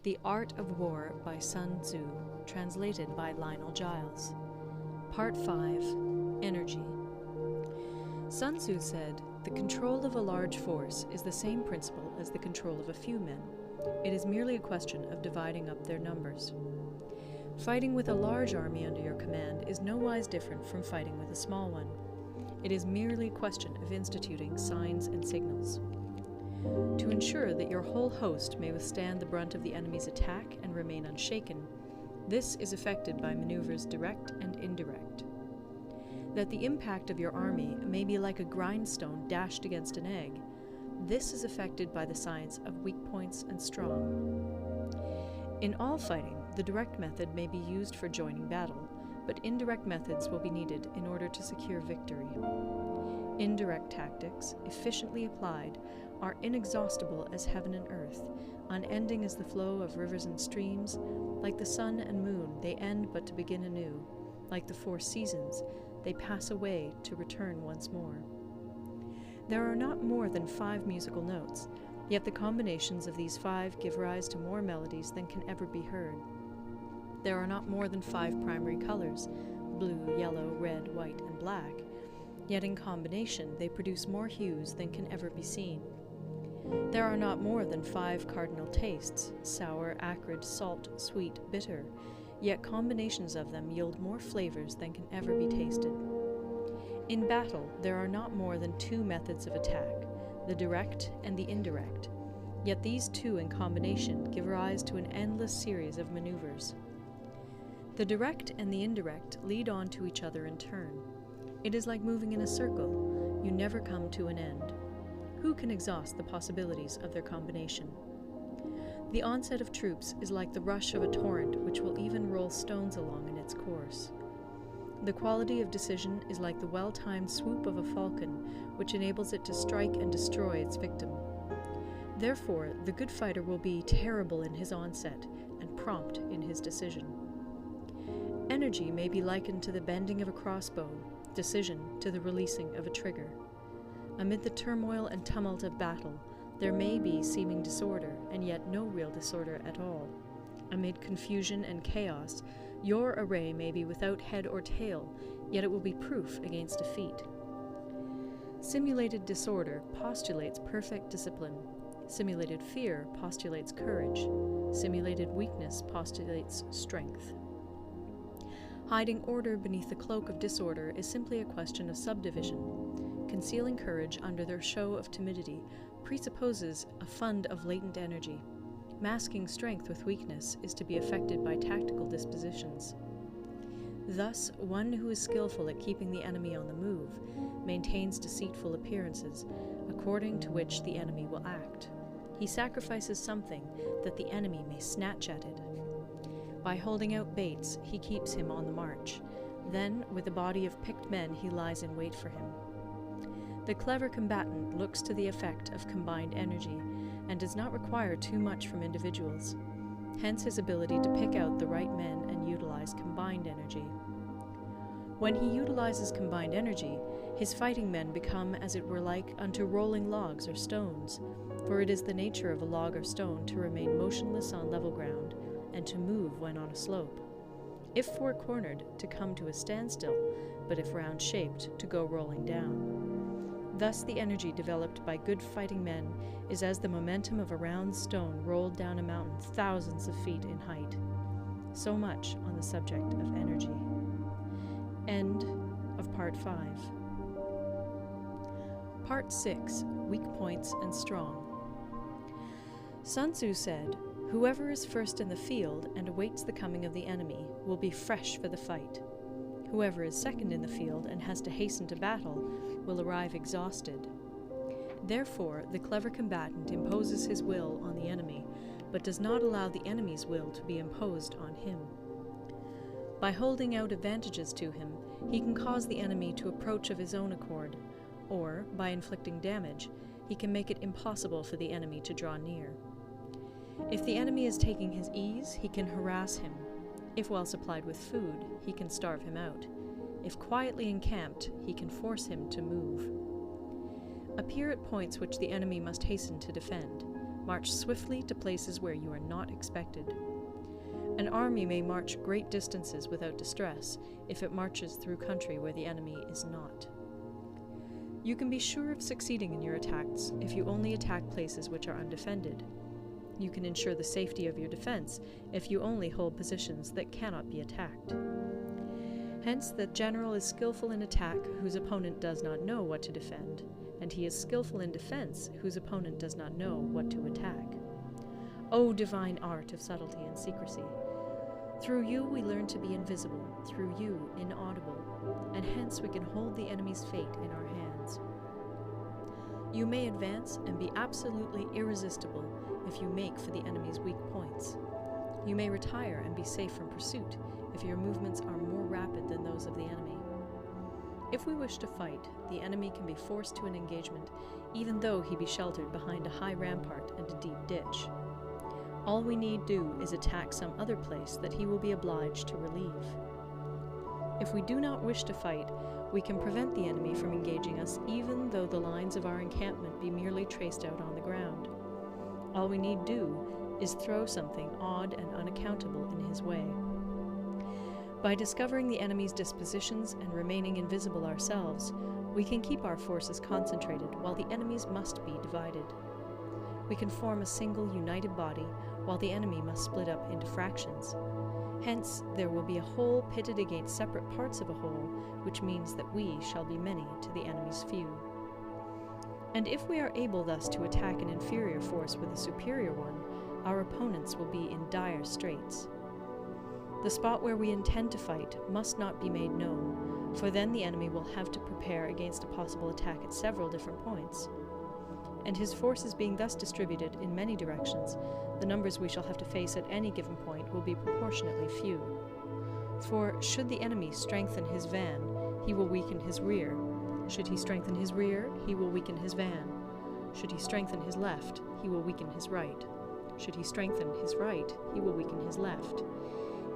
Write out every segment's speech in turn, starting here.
The Art of War by Sunzi, translated by Lionel Giles. Part 5. Energy. Sunzi said, "The control of a large force is the same principle as the control of a few men. It is merely a question of dividing up their numbers. Fighting with a large army under your command is nowise different from fighting with a small one. It is merely a question of instituting signs and signals. To ensure that your whole host may withstand the brunt of the enemy's attack and remain unshaken, this is effected by maneuvers direct and indirect. That the impact of your army may be like a grindstone dashed against an egg, this is effected by the science of weak points and strong. In all fighting, the direct method may be used for joining battle, but indirect methods will be needed in order to secure victory. Indirect tactics, efficiently applied, are inexhaustible as heaven and earth, unending as the flow of rivers and streams. Like the sun and moon, they end but to begin anew. Like the 4 seasons, they pass away to return once more. There are not more than 5 musical notes, yet the combinations of these 5 give rise to more melodies than can ever be heard. There are not more than 5 primary colors, blue, yellow, red, white, and black, yet in combination they produce more hues than can ever be seen. There are not more than 5 cardinal tastes, sour, acrid, salt, sweet, bitter, yet combinations of them yield more flavors than can ever be tasted. In battle, there are not more than 2 methods of attack, the direct and the indirect, yet these 2 in combination give rise to an endless series of maneuvers. The direct and the indirect lead on to each other in turn. It is like moving in a circle. You never come to an end. Who can exhaust the possibilities of their combination? The onset of troops is like the rush of a torrent which will even roll stones along in its course. The quality of decision is like the well-timed swoop of a falcon, which enables it to strike and destroy its victim. Therefore, the good fighter will be terrible in his onset and prompt in his decision. Energy may be likened to the bending of a crossbow, decision to the releasing of a trigger. Amid the turmoil and tumult of battle, there may be seeming disorder, and yet no real disorder at all. Amid confusion and chaos, your array may be without head or tail, yet it will be proof against defeat. Simulated disorder postulates perfect discipline. Simulated fear postulates courage. Simulated weakness postulates strength. Hiding order beneath the cloak of disorder is simply a question of subdivision. Concealing courage under their show of timidity presupposes a fund of latent energy. Masking strength with weakness is to be effected by tactical dispositions. Thus, one who is skillful at keeping the enemy on the move maintains deceitful appearances, according to which the enemy will act. He sacrifices something that the enemy may snatch at it. By holding out baits, he keeps him on the march. Then, with a body of picked men, he lies in wait for him. The clever combatant looks to the effect of combined energy, and does not require too much from individuals. Hence his ability to pick out the right men and utilize combined energy. When he utilizes combined energy, his fighting men become as it were like unto rolling logs or stones, for it is the nature of a log or stone to remain motionless on level ground, and to move when on a slope. If four-cornered, to come to a standstill, but if round-shaped, to go rolling down. Thus the energy developed by good fighting men is as the momentum of a round stone rolled down a mountain thousands of feet in height. So much on the subject of energy. End of Part 5. Part 6. Weak Points and Strong. Sunzi said, "Whoever is first in the field and awaits the coming of the enemy will be fresh for the fight. Whoever is second in the field and has to hasten to battle will arrive exhausted. Therefore, the clever combatant imposes his will on the enemy, but does not allow the enemy's will to be imposed on him. By holding out advantages to him, he can cause the enemy to approach of his own accord, or, by inflicting damage, he can make it impossible for the enemy to draw near. If the enemy is taking his ease, he can harass him. If well supplied with food, he can starve him out. If quietly encamped, he can force him to move. Appear at points which the enemy must hasten to defend. March swiftly to places where you are not expected. An army may march great distances without distress if it marches through country where the enemy is not. You can be sure of succeeding in your attacks if you only attack places which are undefended. You can ensure the safety of your defense if you only hold positions that cannot be attacked. Hence, the general is skillful in attack whose opponent does not know what to defend, and he is skillful in defense whose opponent does not know what to attack. O divine art of subtlety and secrecy! Through you we learn to be invisible, through you inaudible, and hence we can hold the enemy's fate in our hands. You may advance and be absolutely irresistible if you make for the enemy's weak points. You may retire and be safe from pursuit if your movements are more rapid than those of the enemy. If we wish to fight, the enemy can be forced to an engagement, even though he be sheltered behind a high rampart and a deep ditch. All we need do is attack some other place that he will be obliged to relieve. If we do not wish to fight, we can prevent the enemy from engaging us even though the lines of our encampment be merely traced out on the ground. All we need do is throw something odd and unaccountable in his way. By discovering the enemy's dispositions and remaining invisible ourselves, we can keep our forces concentrated while the enemy's must be divided. We can form a single united body while the enemy must split up into fractions. Hence, there will be a whole pitted against separate parts of a whole, which means that we shall be many to the enemy's few. And if we are able thus to attack an inferior force with a superior one, our opponents will be in dire straits. The spot where we intend to fight must not be made known, for then the enemy will have to prepare against a possible attack at several different points. And his forces being thus distributed in many directions, the numbers we shall have to face at any given point will be proportionately few. For should the enemy strengthen his van, he will weaken his rear. Should he strengthen his rear, he will weaken his van. Should he strengthen his left, he will weaken his right. Should he strengthen his right, he will weaken his left.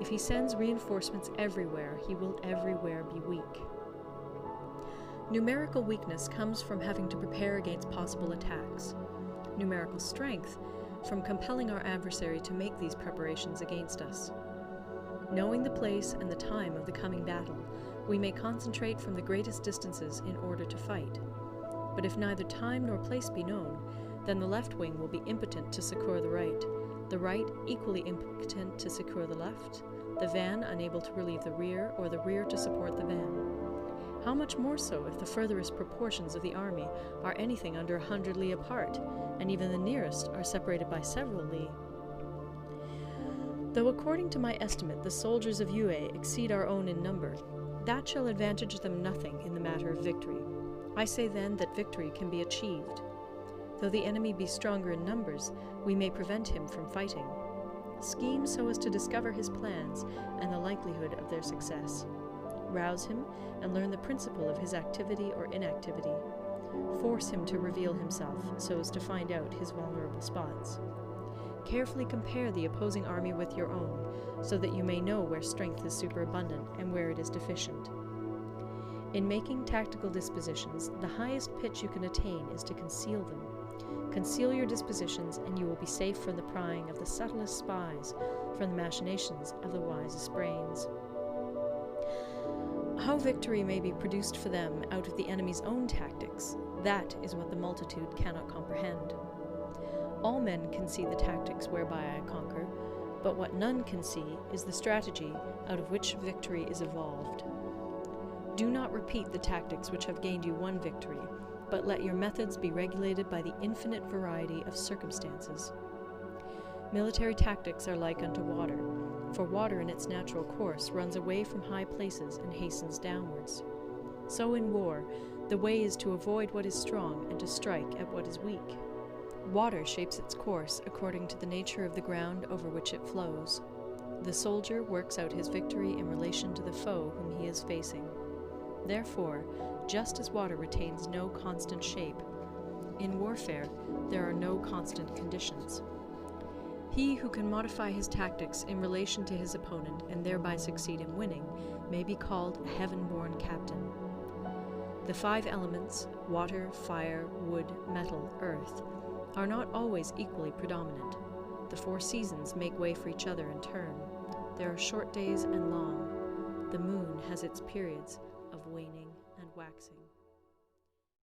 If he sends reinforcements everywhere, he will everywhere be weak. Numerical weakness comes from having to prepare against possible attacks. Numerical strength from compelling our adversary to make these preparations against us. Knowing the place and the time of the coming battle, we may concentrate from the greatest distances in order to fight. But if neither time nor place be known, then the left wing will be impotent to succour the right equally impotent to succour the left, the van unable to relieve the rear, or the rear to support the van. How much more so if the furthest proportions of the army are anything under 100 li apart, and even the nearest are separated by several li. Though according to my estimate the soldiers of Yue exceed our own in number, that shall advantage them nothing in the matter of victory. I say then that victory can be achieved. Though the enemy be stronger in numbers, we may prevent him from fighting. Scheme so as to discover his plans and the likelihood of their success. Rouse him and learn the principle of his activity or inactivity. Force him to reveal himself so as to find out his vulnerable spots. Carefully compare the opposing army with your own, so that you may know where strength is superabundant and where it is deficient. In making tactical dispositions, the highest pitch you can attain is to conceal them. Conceal your dispositions, and you will be safe from the prying of the subtlest spies, from the machinations of the wisest brains. How victory may be produced for them out of the enemy's own tactics, that is what the multitude cannot comprehend. All men can see the tactics whereby I conquer, but what none can see is the strategy out of which victory is evolved. Do not repeat the tactics which have gained you one victory, but let your methods be regulated by the infinite variety of circumstances. Military tactics are like unto water, for water in its natural course runs away from high places and hastens downwards. So in war, the way is to avoid what is strong and to strike at what is weak. Water shapes its course according to the nature of the ground over which it flows. The soldier works out his victory in relation to the foe whom he is facing. Therefore, just as water retains no constant shape, in warfare there are no constant conditions. He who can modify his tactics in relation to his opponent and thereby succeed in winning may be called a heaven-born captain. The 5 elements, water, fire, wood, metal, earth, are not always equally predominant. The 4 seasons make way for each other in turn. There are short days and long. The moon has its periods of waning and waxing.